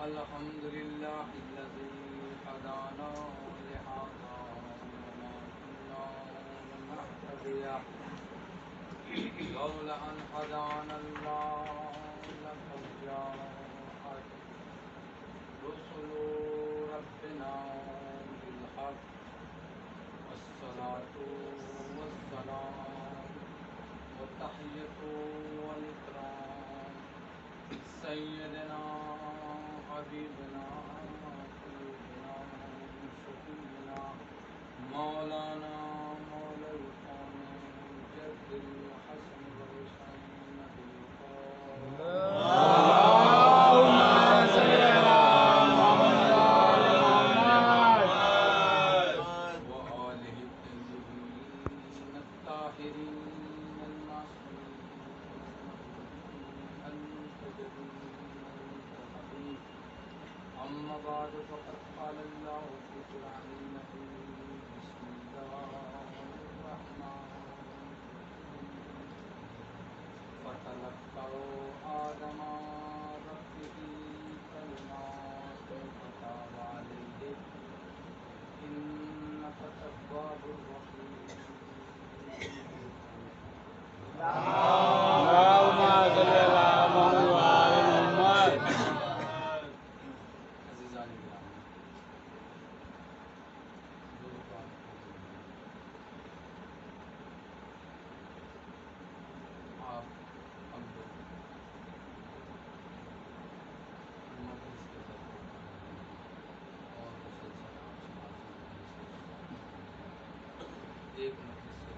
الحمد لله الذي هدانا لهذا وما كنا لنهتدي لولا أن هدانا الله لقد جاءت رسل ربنا بالحق والصلاة والسلام والتحية والإكرام سيدنا حبيبنا قلوبنا شفيعنا مولانا مولى القوم جد الحسن والحسين اللهم صل على محمد وآله الطيبين الطاهرين المعصومين المنتجبين أما بعد فقد قال الله في القرآن المجيد بسم الله الرحمن الرحيم فتلقوا آدم ربه كلمات فتاب عليه إنك تواب رحيم. اللهم صل على محمد وعلى محمد. عزیزان گرامی، دو بات آپ ہم لوگ مجلس کے ذریعے اور مسلسل آپ سماج ایک مجلس سے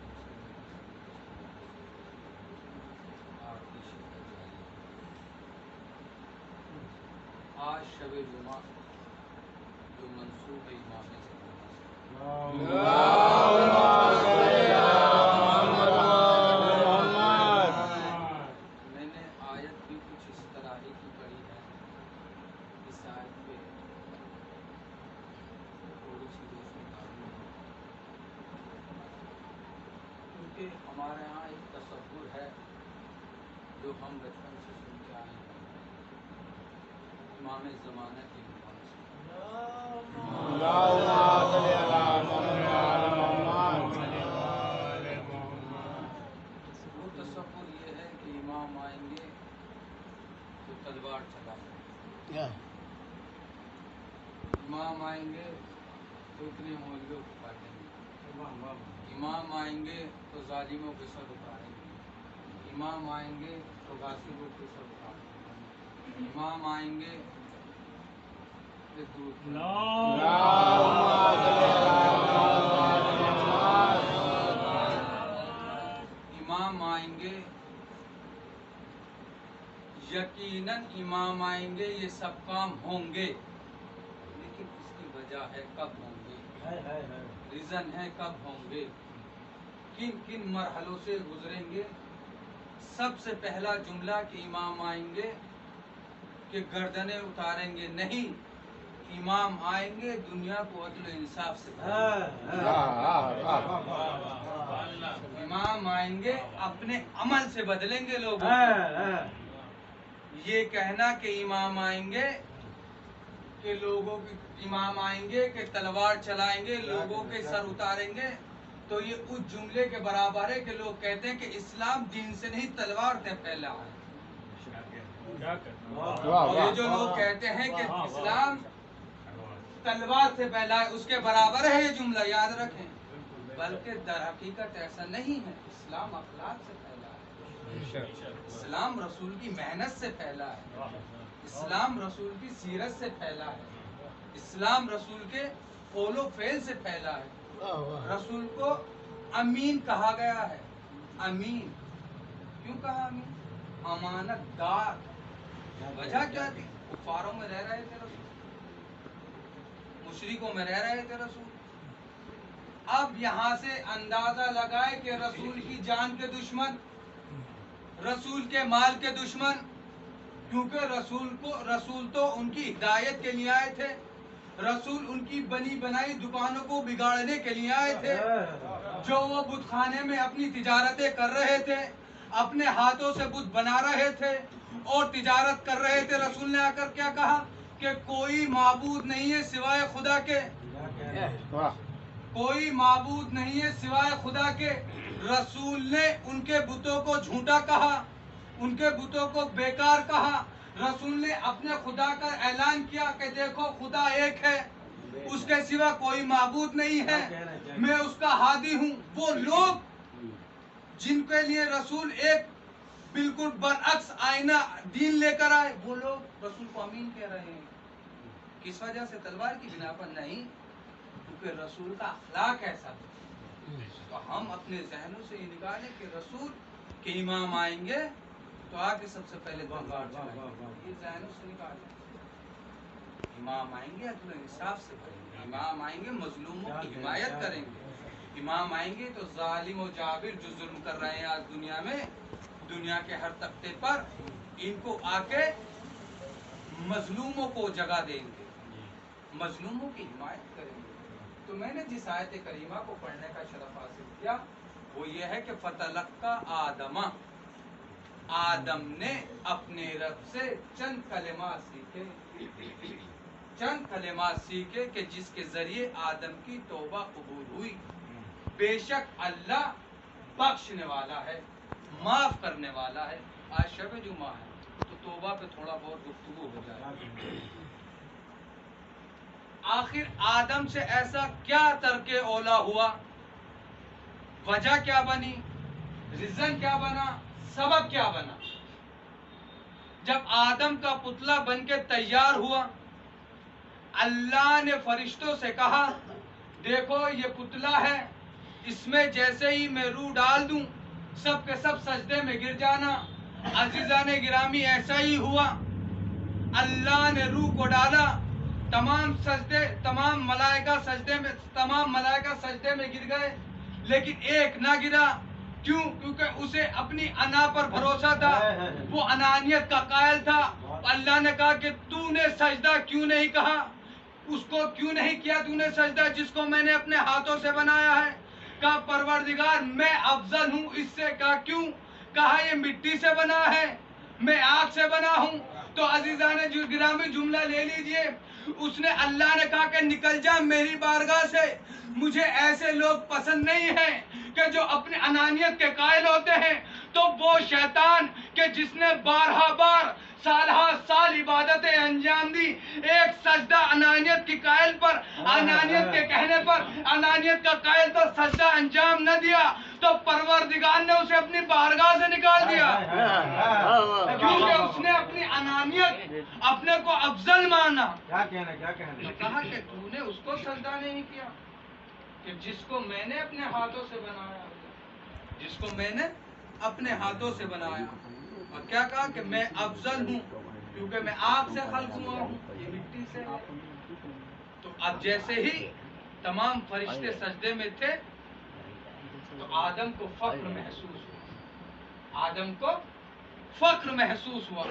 دوسرے آپ کی شرکت جاری ہے. آج شب جمعہ جو منسوب ہے امام زمانہ سے، اللهم صل على محمد وعلى محمد. میں نے آیت بھی کچھ اس طرح ہی کی پڑھی ہے. اس آیت پہ تھوڑی سی روشنی ڈالنی ہے، کیونکہ ہمارے ہاں ایک تصور ہے جو ہم بچپن سے سنتے آئے ہیں امام زمانہ کے نام سے. اللهم صل على محمد وعلى محمد. وہ تصور یہ ہے کہ امام آئیں گے تو تلوار چلائیں گے، امام آئیں گے تو اتنے مولویوں کو کاٹیں گے، امام آئیں گے تو ظالموں کے سر اتاریں گے، امام آئیں گے تو غاصبوں کے سر اتاریں گے، امام آئیں گے کہ دودھ اللهم صل على محمد وعلى محمد. امام آئیں گے، یقیناً امام آئیں گے، یہ سب کام ہوں گے، لیکن اس کی وجہ ہے کب ہوں گے، ریزن ہے کب ہوں گے، کن کن مرحلوں سے گزریں گے. سب سے پہلا جملہ کہ امام آئیں گے کہ گردنیں اتاریں گے نہیں، امام آئیں گے دنیا کو عدل و انصاف سے بھریں گے. امام آئیں گے اپنے عمل سے بدلیں گے لوگوں کو. یہ کہنا کہ امام آئیں گے کہ لوگوں کی امام آئیں گے کہ تلوار چلائیں گے، لوگوں کے سر اتاریں گے، تو یہ اس جملے کے برابر ہے کہ لوگ کہتے ہیں کہ اسلام دین سے نہیں تلوار سے پھیلا ہے. یہ جو لوگ کہتے ہیں کہ اسلام تلوار سے پھیلا ہے، اس کے برابر ہے یہ جملہ، یاد رکھیں. بلکہ در حقیقت ایسا نہیں ہے. اسلام اخلاق سے پھیلا ہے، اسلام رسول کی محنت سے پھیلا ہے، اسلام رسول کی سیرت سے پھیلا ہے، اسلام رسول کے قول و فعل سے پھیلا ہے. رسول کو امین کہا گیا ہے. امین کیوں کہا؟ امین امانت دار. وجہ کیا تھی؟ کفاروں میں رہ رہے تھے رسول، مشرکوں میں رہ رہے تھے رسول. اب یہاں سے اندازہ لگائے کہ رسول کی جان کے دشمن रसूल के माल के दुश्मन, क्योंकि रसूल तो उनकी हिदायत के लिए आए थे, रसूल उनकी बनी बनाई दुकानों को बिगाड़ने के लिए आए थे। जो वो बुतखाने में अपनी तिजारतें कर रहे थे, अपने हाथों से बुत बना रहे थे और तिजारत कर रहे थे, रसूल ने आकर क्या कहा कि कोई माबूद नहीं है सिवाय खुदा के, कोई माबूद नहीं है सिवाय खुदा के। रसूल ने उनके बुतों को झूठा कहा, उनके बुतों को बेकार कहा। रसूल ने अपने खुदा का ऐलान किया कि देखो खुदा एक है, उसके सिवा कोई माबूद नहीं है, मैं उसका हादी हूँ। वो लोग जिनके लिए रसूल एक बिल्कुल बरअक्स आईना दीन लेकर आए, वो लोग रसूल को अमीन कह रहे हैं। किस वजह से? तलवार की बिना पर नहीं, क्योंकि रसूल का अखलाक ऐसा। तो हम अपने जहनों से ये निकालें कि रसूल के इमाम आएंगे तो आके सबसे पहले तलवार चलाएंगे, ये जहनों से निकालें। इमाम आएंगे अदल इंसाफ से करेंगे, इमाम आएंगे मजलूमों की हिमायत करेंगे, इमाम आएंगे तो जालिम और जाबिर जो जुल्म कर रहे हैं आज दुनिया में, दुनिया के हर तख्ते पर, इनको आके मजलूमों को जगह देंगे, मजलूमों की हिमायत करेंगे। तो मैंने जिस आयत करीमा को पढ़ने का शरफ हासिल किया वो ये है कि फतलक्का आदमा, आदम ने अपने रब से चंद कलिमात सीखे, चंद कलिमात सीखे कि जिसके जरिए आदम की तौबा कबूल हुई। बेशक अल्लाह बख्शने वाला है, माफ करने वाला है। आज शब जुमा है तो तौबा पे थोड़ा बहुत गुफ्तगू हो जाए। आखिर आदम से ऐसा क्या तर्के औला हुआ, वजह क्या बनी, रीजन क्या बना, सबब क्या बना? जब आदम का पुतला बनके तैयार हुआ, अल्लाह ने फरिश्तों से कहा देखो ये पुतला है, इसमें जैसे ही मैं रूह डाल दूं सब के सब सजदे में गिर जाना। अजीजाने गिरामी ऐसा ही हुआ, अल्लाह ने रूह को डाला, तमाम मलाइका सजदे में गिर गए, लेकिन एक ना गिरा। क्यों? क्योंकि उसे अपनी अना पर भरोसा था, वो अनानियत का कायल था। अल्लाह ने कहा कि तूने सजदा क्यों नहीं कहा, उसको क्यों नहीं किया तूने सजदा जिसको मैंने अपने हाथों से बनाया है? कहा परवरदिगार मैं अफजल हूँ इससे। कहा क्यों? कहा ये मिट्टी से बना है, मैं आग से बना हूँ। तो अजीजाने जो गिरामी जुमला ले लीजिए, उसने अल्लाह ने कहा कि निकल जा मेरी बारगाह से, मुझे ऐसे लोग पसंद नहीं हैं कि जो अपने अनानियत के कायल होते हैं। तो वो शैतान के जिसने 12 बार साल इबादतें अंजाम दी, एक सजदा अनानियत की कायल पर, अनानियत के कहने पर, अनानियत का कायल पर सजदा अंजाम न दिया तो परवरदिगार ने उसे अपनी बारगाह से निकाल दिया, क्योंकि उसने अपनी अनानियत, अपने को अफजल माना। क्या कहना तो कहा कि तूने उसको सजदा नहीं किया कि जिसको मैंने अपने हाथों से बनाया, जिसको मैंने अपने हाथों से बनाया। और क्या कहा कि मैं अफजल हूँ क्योंकि मैं आग से खल्क हुआ हूँ, ये मिट्टी से। तो अब जैसे ही तमाम फरिश्ते सजदे में थे तो आदम को फख्र महसूस हुआ, आदम को फख्र महसूस हुआ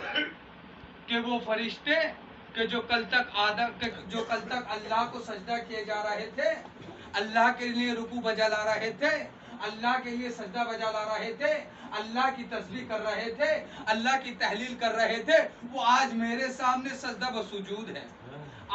कि वो फरिश्ते कि जो कल तक अल्लाह को सजदा किए जा रहे थे, अल्लाह के लिए रुकू बजा ला रहे थे, अल्लाह के लिए सजदा बजा ला रहे थे, अल्लाह की तस्बीह कर रहे थे, अल्लाह की तहलील कर रहे थे, वो आज मेरे सामने सजदा व सुजूद है।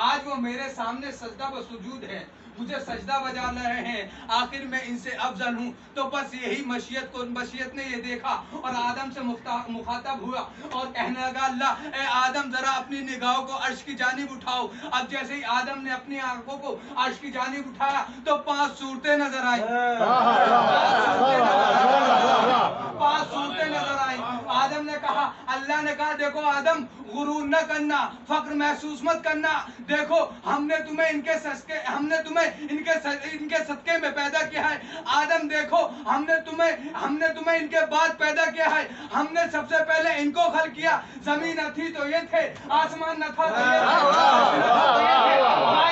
आज वो मेरे सामने सजदा व सुजूद है, मुझे सजदा बजा रहे हैं, आखिर मैं इनसे अफजल हूँ। तो बस यही मशीयत ने ये देखा और आदम से मुखातब हुआ और कहने लगा अल्लाह ए आदम जरा अपनी निगाहों को अर्श की जानिब उठाओ। अब जैसे ही आदम ने अपनी आंखों को अर्श की जानिब उठाया तो 5 सूरतें नजर आई, 5 सूरतें नजर आई। आदम ने कहा, अल्लाह ने कहा देखो आदम गुरूर न करना, फक्र महसूस मत करना, देखो हमने तुम्हें इनके सदके में पैदा किया है। आदम देखो हमने तुम्हें इनके बाद पैदा किया है, हमने सबसे पहले इनको खल किया, जमीन न थी तो ये थे, आसमान न था तो ये थे,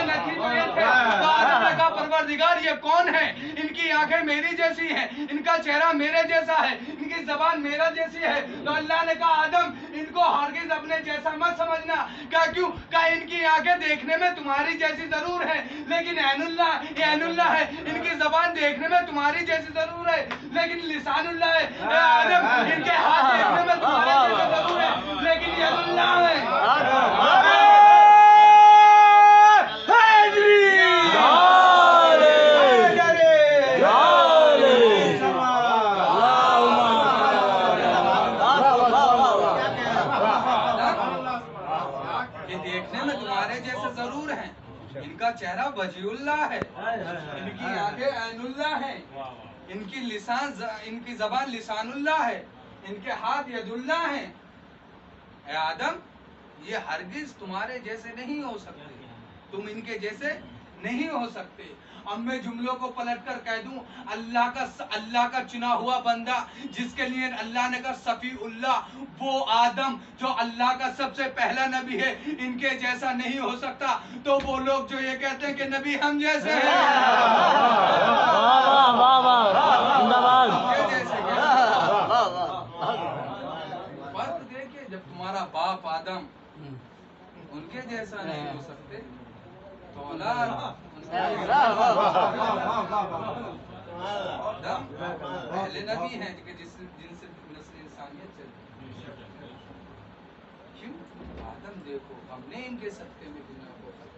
न थी तो ये थे। तो आदम ने कहा परवरदिगार ये कौन है? इनकी आंखें मेरी जैसी हैं, इनका चेहरा मेरे जैसा है, इनकी इनकी जबान मेरा जैसी है। तो अल्लाह ने कहा आदम इनको हरगिज अपने जैसा मत समझना। क्या क्यों? क्या इनकी आंखें देखने में तुम्हारी जैसी जरूर है लेकिन ऐनुल्लाह है। इनकी जबान देखने में तुम्हारी जैसी जरूर है लेकिन लिसानुल्लाह है। आदम इनके हाथ देखने में तुम्हारे जैसे जरूर है लेकिन यदुल्लाह है। देखने में तुम्हारे जैसे जरूर हैं, इनका चेहरा वजीउल्लाह है, इनकी आंखें ऐनुल्लाह है, इनकी जबान लिसानुल्लाह है, इनके हाथ यदुल्लाह है। ए आदम ये हरगिज तुम्हारे जैसे नहीं हो सकते, तुम इनके जैसे नहीं हो सकते। अब मैं जुमलों को पलटकर कह दूं अल्लाह का चुना हुआ बंदा जिसके लिए अल्लाह ने कहा सफीउल्लाह, वो आदम जो अल्लाह का सबसे पहला नबी है, इनके जैसा नहीं हो सकता। तो वो लोग जो ये कहते हैं कि नबी हम जैसे हैं, फर्क देखिए, जब तुम्हारा बाप आदम उनके जैसा नहीं हो सकते तो औलाद पहले नबी हैं जिनसे नस्ल इंसानियत चलती है। क्यों? आदम देखो हमने इनके सदक़े में दुनिया को खल्क़।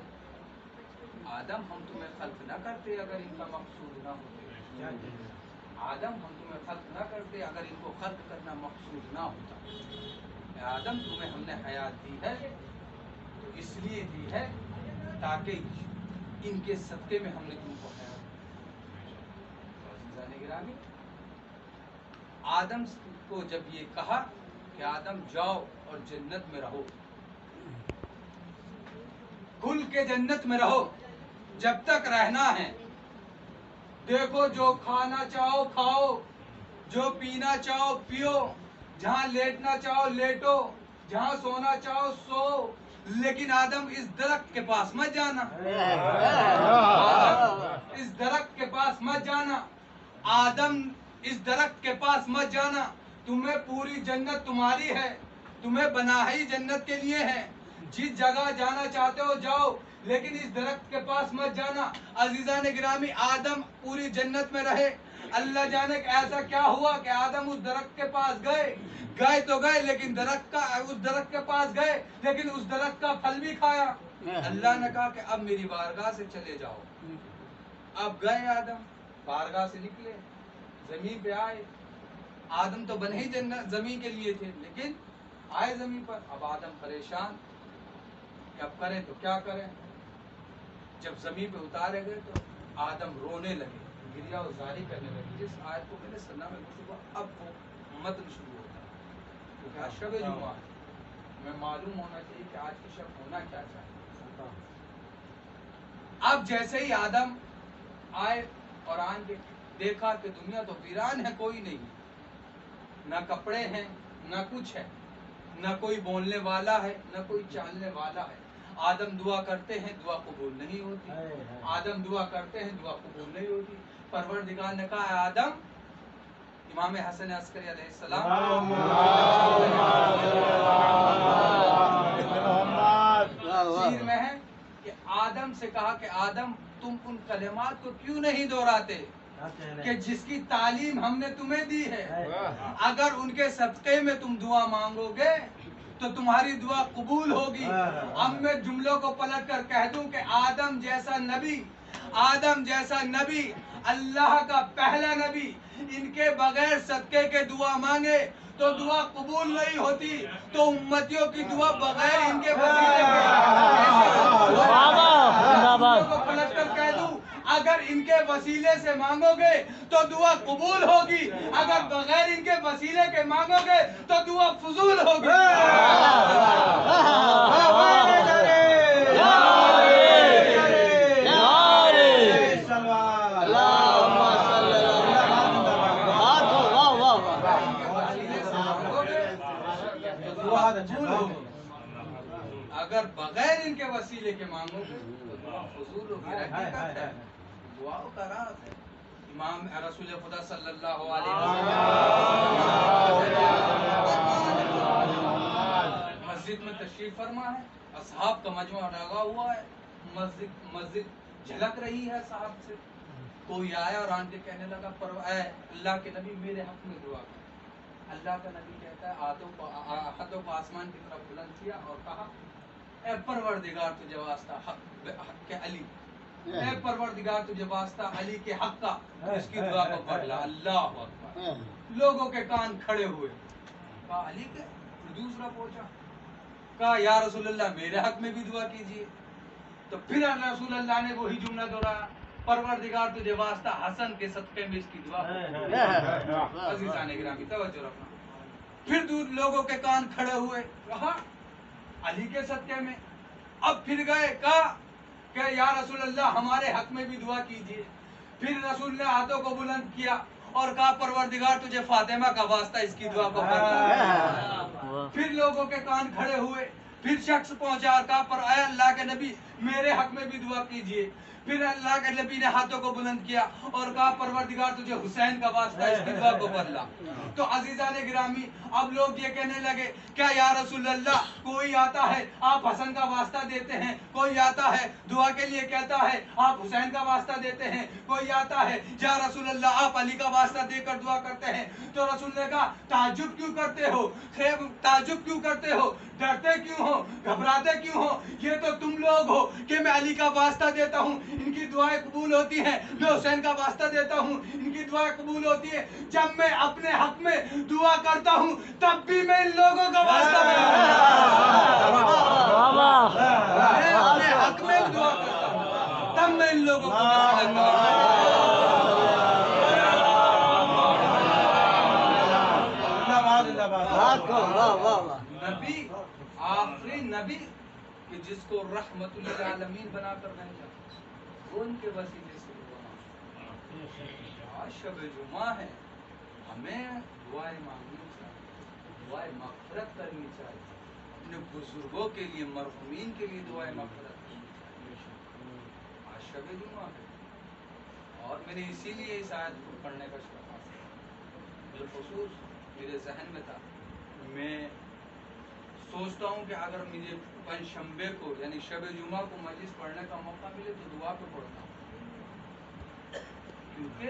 आदम हम तुम्हें खल्क़ न करते अगर इनका मकसूद न होते। आदम हम तुम्हें खल्क़ न करते अगर इनको खल्क़ करना मकसूद न होता। आदम तुम्हें हमने हयात दी है तो इसलिए दी है ताकि इनके सदक़े में हमने तुमको हयात दी। आदम को जब ये कहा कि आदम जाओ और जन्नत में रहो, खुल के जन्नत में रहो जब तक रहना है। देखो जो खाना चाहो खाओ, जो पीना चाहो पियो, जहां लेटना चाहो लेटो, जहां सोना चाहो सो, लेकिन आदम इस दरख्त के पास मत जाना। आदम इस दरख्त के पास मत जाना। आदम इस दरख्त के पास मत जाना। तुम्हें पूरी जन्नत तुम्हारी है, तुम्हें बना ही जन्नत के लिए है। जिस जगह जाना चाहते हो जाओ लेकिन इस दरख्त के पास मत जाना। अजीजा ने गिरामी आदम पूरी जन्नत में रहे। अल्लाह जाने ऐसा क्या हुआ कि आदम उस दरख्त के पास गए तो गए लेकिन उस दरख्त के पास गए लेकिन उस दरख्त का फल भी खाया। अल्लाह ने कहा कि अब मेरी बारगाह से चले जाओ। अब गए आदम, बारगाह से निकले, जमीन पे आए। आदम तो बने ही जमीन के लिए थे लेकिन आए जमीन पर। अब आदम परेशान कि अब करें तो क्या करें। जब जमीन पे उतारे गए तो आदम रोने लगे, गिरिया उजारी करने लगे। जिस आयत को मैंने सुना में अब वो मतन शुरू होता है क्योंकि आज शब जुमा है, हमें मालूम होना चाहिए कि आज की शब होना क्या चाहिए। अब जैसे ही आदम आए और आन के देखा कि दुनिया तो वीरान है, कोई नहीं, ना कपड़े हैं ना कुछ है, ना कोई बोलने वाला है ना कोई चालने वाला है। आदम दुआ करते हैं दुआ कबूल नहीं होती। आदम दुआ करते हैं दुआ कबूल नहीं होती। परवरदिगार ने कहा आदम, इमाम हसन अस्करी अलैहिस्सलाम तफसीर में है कि आदम से कहा कि आदम तुम उन कलिमात को क्यों नहीं दोहराते कि जिसकी तालीम हमने तुम्हें दी है। अगर उनके सदक़े में तुम दुआ मांगोगे तो तुम्हारी दुआ कबूल होगी। अब मैं जुमलों को पलट कर कह दूं कि आदम जैसा नबी अल्लाह का पहला नबी, इनके बगैर सदक़े के दुआ मांगे तो दुआ कबूल नहीं होती। तो उम्मतियों की दुआ बगैर इनके वसीले को पलट कर कह दूं, अगर इनके वसीले से मांगोगे तो दुआ कबूल होगी, अगर बगैर इनके वसीले के मांगोगे तो दुआ फजूल होगी। अगर बगैर इनके वसीले के मांगोगे तो दुआ फजूल होगी। हकीकत है, दुआ का राज है। इमाम रसूल खुदा सल्लल्लाहु अलैहि वसल्लम फरमा है, असहाब का मजमा लगा हुआ है, मस्जिद झलक रही है साहब से। कोई आया और आन के कहने लगा अल्लाह के नबी मेरे हक में दुआ कर। अल्लाह का नबी कहता है हाथों को आसमान की तरफ बुलंद किया और कहा ए परवरदिगार तुझे वास्ता हक के अली, ए परवरदिगार तुझे वास्ता अली के हक का, इसकी दुआ को पढ़ ला। अल्लाह अकबर। लोगों के कान खड़े हुए, कहा अली के। फिर दूसरा पहुंचा, कहा या रसूलल्लाह मेरे हक में भी दुआ कीजिए। तो फिर रसूलल्लाह ने वही जुमला दोहराया, परवरदिगार तुझे वास्ता हसन के सदके में इसकी दुआ। अज़ीज़ान गिरामी तवज्जो रखना। फिर दूर लोगों के कान खड़े हुए, कहा अली के सदके में। अब फिर गए, कहा कि या रसूलल्लाह हमारे हक में भी दुआ कीजिए। फिर रसूल ने हाथों को बुलंद किया और कहा परवरदिगार तुझे फातिमा का वास्ता इसकी दुआ को पढ़ना। फिर लोगों के कान खड़े हुए, फिर शख्स पहुंचा और कहा पर ऐ अल्लाह के नबी मेरे हक में भी दुआ कीजिए। फिर अल्लाह के नबी ने हाथों को बुलंद किया और कहा परवरदिगार तुझे हुसैन का वास्ता इसकी दुआ को बदला। तो अजीजान गिरामी अब लोग ये कहने लगे क्या या रसूल अल्लाह कोई आता है आप हसन का वास्ता देते हैं, कोई आता है दुआ के लिए कहता है आप हुसैन का वास्ता देते हैं, कोई आता है या रसूल अल्लाह आप अली का वास्ता देकर दुआ करते हैं। तो रसूल ने कहा ताज्जुब क्यों करते हो, ताज्जुब क्यों करते हो, डरते क्यों हो, घबराते क्यों हो? ये तो तुम लोग हो कि मैं अली का वास्ता देता हूँ इनकी दुआएं कबूल होती हैं, मैं हुसैन का वास्ता देता हूँ इनकी दुआएं कबूल होती है। जब मैं अपने हक में दुआ करता हूँ तब भी मैं इन लोगों का वास्ता मैं अपने हक में दुआ करता हूँ तब मैं इन लोगों को नबी आखिरी नबी कि जिसको रहमतुल लिल आलमीन बनाकर भेजा उनके वसीले से आज शब जुमा है, हमें दुआएं मांगनी चाहिए, दुआएं मग़फ़िरत करनी चाहिए, अपने बुजुर्गों के लिए मरहुमीन के लिए दुआएं मग़फ़िरत करनी चाहिए। आज शब जुमा है और मैंने इसीलिए इस आयत को पढ़ने का शौक़ बिलख़ुसूस मेरे जहन में था। मैं सोचता हूँ कि अगर मुझे पंशंबे को यानी शब जुमा को मजलिस पढ़ने का मौका मिले तो दुआ पे पढ़ता हूँ, क्योंकि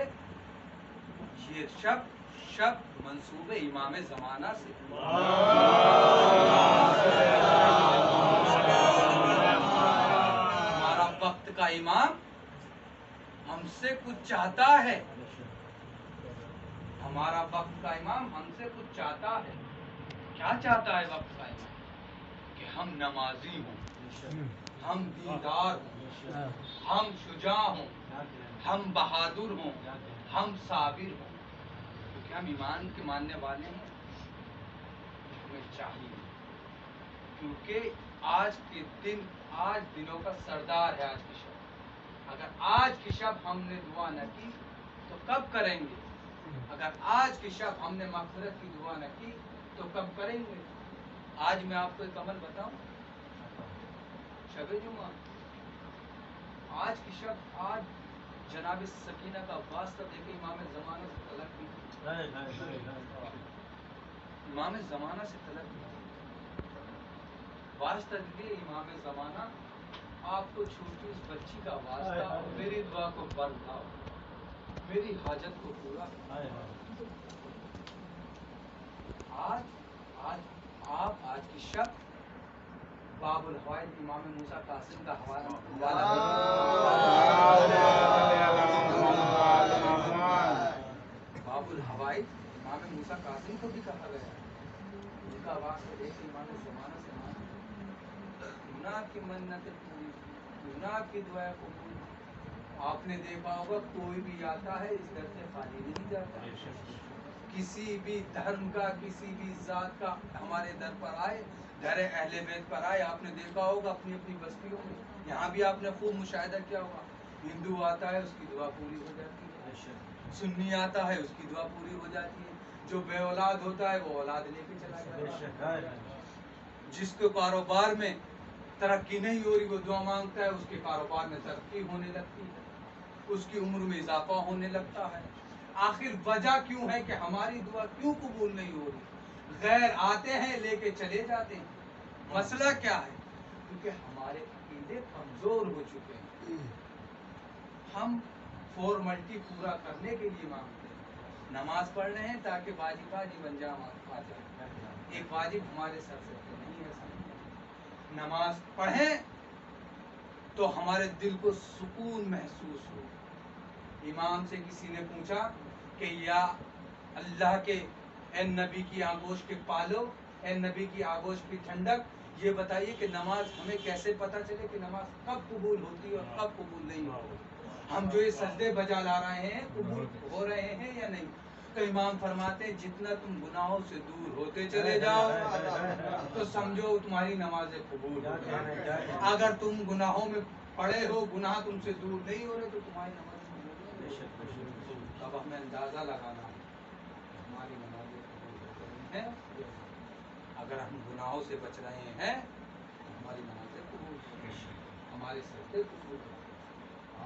ये शब मंसूबे इमाम ज़माना से हमारा वक्त का इमाम हमसे कुछ चाहता है, हमारा वक्त का इमाम हमसे कुछ चाहता है। क्या चाहता है वक्त का इमाम? कि हम नमाजी हों, हम दीनदार हों, हम शुजा हों, हम बहादुर हों, हम साबिर हों, क्योंकि हम ईमान के मानने वाले हैं। हमें चाहिए क्योंकि आज के दिन आज दिनों का सरदार है आज की शब। अगर आज की शब हमने दुआ न की तो कब करेंगे? अगर आज की शब हमने मग़फ़िरत की दुआ न की तो कब करेंगे? आज मैं आपको एक अमल बताऊं, शब जुमा आज की शब आज जनाब सकीना का वास्ता देके इमाम ज़माना से तलब की, इमाम ज़माना से तलब की, वास्ता दीजिए इमाम ज़माना आपको छोटी उस बच्ची का वास्ता और मेरी दुआ को बरताओ, मेरी हाजत को पूरा। आज की शब बाबुल हवाइद इमाम मूसा कासिम का हवाला बाबुल हवाइद इमाम मूसा कासिम को भी कहा गया, उनका वास्ता देखे इमाम ज़माना से मांगा, गुनाह की मन्नत पूरी, गुनाह की दुआ कबूल। आपने देखा होगा कोई भी आता है इस दर से खाली नहीं जाता, किसी भी धर्म का किसी भी जात का हमारे दर पर आए, दर अहले बैत पर आए, आपने देखा होगा अपनी अपनी बस्तियों में, यहाँ भी आपने खूब मुशाहिदा किया होगा, हिंदू आता है उसकी दुआ पूरी हो जाती है, सुन्नी आता है उसकी दुआ पूरी हो जाती है, जो बे औलाद होता है वो औलाद लेके चला जाता है, जिसके कारोबार में तरक्की नहीं हो रही वो दुआ मांगता है, उसके कारोबार में तरक्की होने लगती है, उसकी उम्र में इजाफा होने लगता है। आखिर वजह क्यों है कि हमारी दुआ क्यों कबूल नहीं हो रही? गैर आते हैं लेके चले जाते हैं, मसला क्या है? क्योंकि हमारे अकीदे कमजोर हो चुके हैं। हम फॉर्मेलिटी पूरा करने के लिए मांगते हैं, नमाज पढ़ रहे हैं ताकि वाजिब अंजाम आ जाए। एक वाजिब हमारे सर से नहीं है। नमाज पढ़ें तो हमारे दिल को सुकून महसूस हो। इमाम से किसी ने पूछा कि या अल्लाह के ए नबी की आगोश के पालो, ए नबी की आगोश की ठंडक, ये बताइए कि नमाज हमें कैसे पता चले कि नमाज कब कबूल होती है और कब कबूल नहीं होती? हम जो ये सजदे बजा ला रहे हैं कबूल हो रहे हैं या नहीं? तो इमाम फरमाते हैं जितना तुम गुनाहों से दूर होते चले जाओ तो समझो तुम्हारी नमाजें कबूल हो गई। अगर तुम गुनाहों में पड़े हो, गुनाह तुमसे दूर नहीं हो रहे, तो तुम्हारी नमाज कबूल नहीं। अब हमें अंदाजा लगाना है हमारी नमाजें कबूल हो रही हैं। अगर हम गुनाहों से बच रहे हैं तो हमारी नमाजें कबूल हो रही हैं, हमारे सजदे कबूल हो रहे हैं।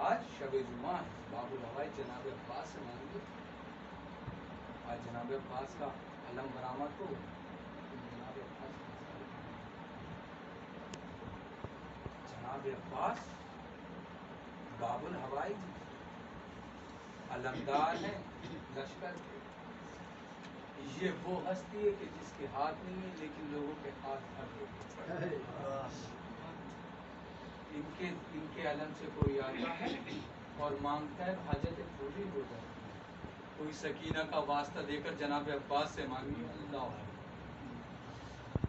आज शब जुमा है, बाबुल हवाई जनाब अब्बास से मांगिए। आज जनाब अब्बास का अलम बरामद हो, जनाब अब्बास बाबुल हवाई अलमदार है लश्कर के। ये वो हस्ती है कि जिसके हाथ नहीं है लेकिन लोगों के हाथ भर देते। इनके अलम से कोई आता है और मांगता है हाजत पूरी हो जाती है। कोई सकीना का वास्ता देकर जनाब अब्बास से मांगिए अल्लाह।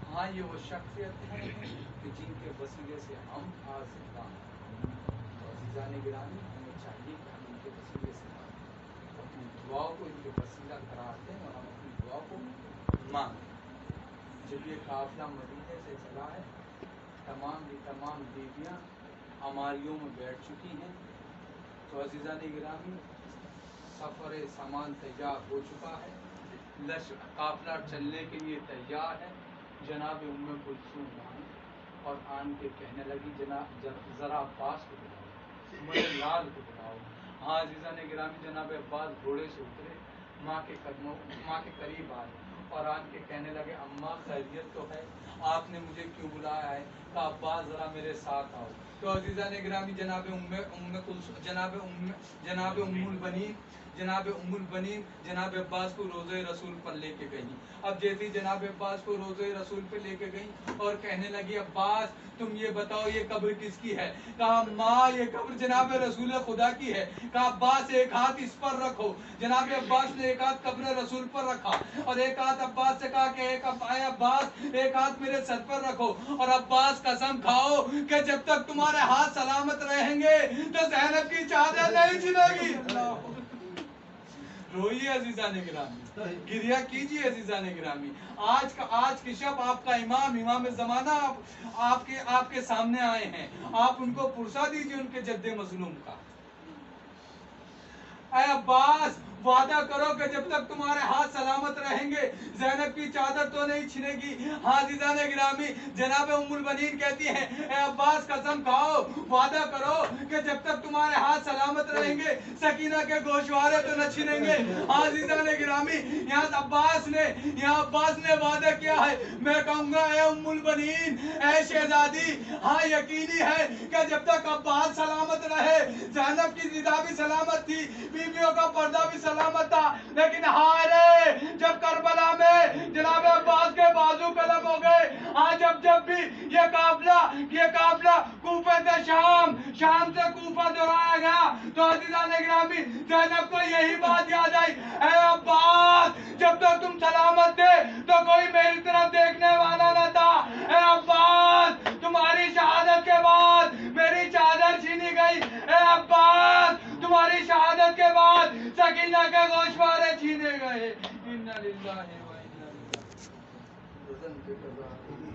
हाँ, ये वो शख्सियत है कि जिनके वसीले से हम आज जिंदा हैं। तो अज़ीज़ान गिरामी, हमें चाहिए कि हम इनके वसीले से अपनी दुआओं को इनके वसीला करार दें और हम अपनी दुआ को मांगें। जब ये काफिला मदीने से चला है, तमाम बीवियाँ हमारियों में बैठ चुकी हैं। तो अज़ीज़ान गिरामी, सफ़र सामान तैयार हो चुका है, काफिला चलने के लिए तैयार है। जनाब उम्मे कुलसूम आई और आन के कहने लगी जरा अब्बास को बुलाओ, मेरे लाल को बुलाओ। हाँ अज़ीज़ान गिरामी, जनाब अब्बास घोड़े से उतरे, माँ के करीब आए और आन के कहने लगे अम्मा खैरियत तो है, आपने मुझे क्यों बुलाया है? कहा अब्बास जरा मेरे साथ आओ। तो अज़ीज़ान गिरामी, जनाब उम्मुल बनीन जनाब अब्बास को रोज़े रसूल पर लेके गई। अब जैसे जनाब अब्बास को रोज़े रसूल पर लेके गई और कहने लगी अब्बास तुम ये बताओ ये कब्र किसकी है? कहा माँ ये कब्र जनाब रसूल खुदा की है। कहा अब्बास एक हाथ इस पर रखो। जनाब अब्बास ने एक हाथ कब्र रसूल पर रखा और एक हाथ अब्बास से कहा कि अब्बास एक हाथ मेरे सर पर रखो और अब्बास कसम खाओ कि जब तक तुम्हारे हाथ सलामत रहेंगे तो ज़ैनब की चादर नहीं छिनेगी। रोइए अज़ीज़ान गिरामी, गिरिया कीजिए अज़ीज़ान गिरामी। आज की शब आपका इमाम ज़माना आपके सामने आए हैं। आप उनको पुरसा दीजिए उनके जद्दे मज़लूम का। ऐ अब्बास वादा करो कि जब तक तुम्हारे हाथ सलामत रहेंगे ज़ैनब की चादर तो नहीं छिनेगी। हाँ अज़ीज़ान गिरामी, जनाब उम्मुल बनीन कहती हैं ऐ अब्बास कसम खाओ वादा करो कि जब तक तुम्हारे हाथ सलामत रहेंगे सकीना के गोशवारे तो न छिनेंगे। हाँ अज़ीज़ान गिरामी, यहाँ अब्बास ने वादा किया है। मैं कहूँगा ऐ उम्मुल बनीन, ऐ शहजादी, हाँ यकीनी है कि जब तक अब्बास सलामत रहे, ज़ैनब की निगाह भी सलामत थी, बीवियों का पर्दा भी सलामत था, लेकिन हाय रे जब करबला में जनाब अब्बास के बाजू कलम हो गए। हाँ जब भी ये काफिला कूफे से शाम से कूफा दोहराया गया तो अज़ीज़ान गिरामी ज़ैनब को यही बात याद आई, ऐ अब्बास जब तक तुम सलामत थे तो कोई मेरी तरफ देखने वाला न था। ऐ अब्बास तुम्हारी शहादत के बाद मेरी चादर छीनी गई। ऐ अब्बास तुम्हारी शहादत के बाद सकीना के गोशवारे छीने गए। इन्ना लिल्लाहि व इन्ना इलैहि राजिऊन।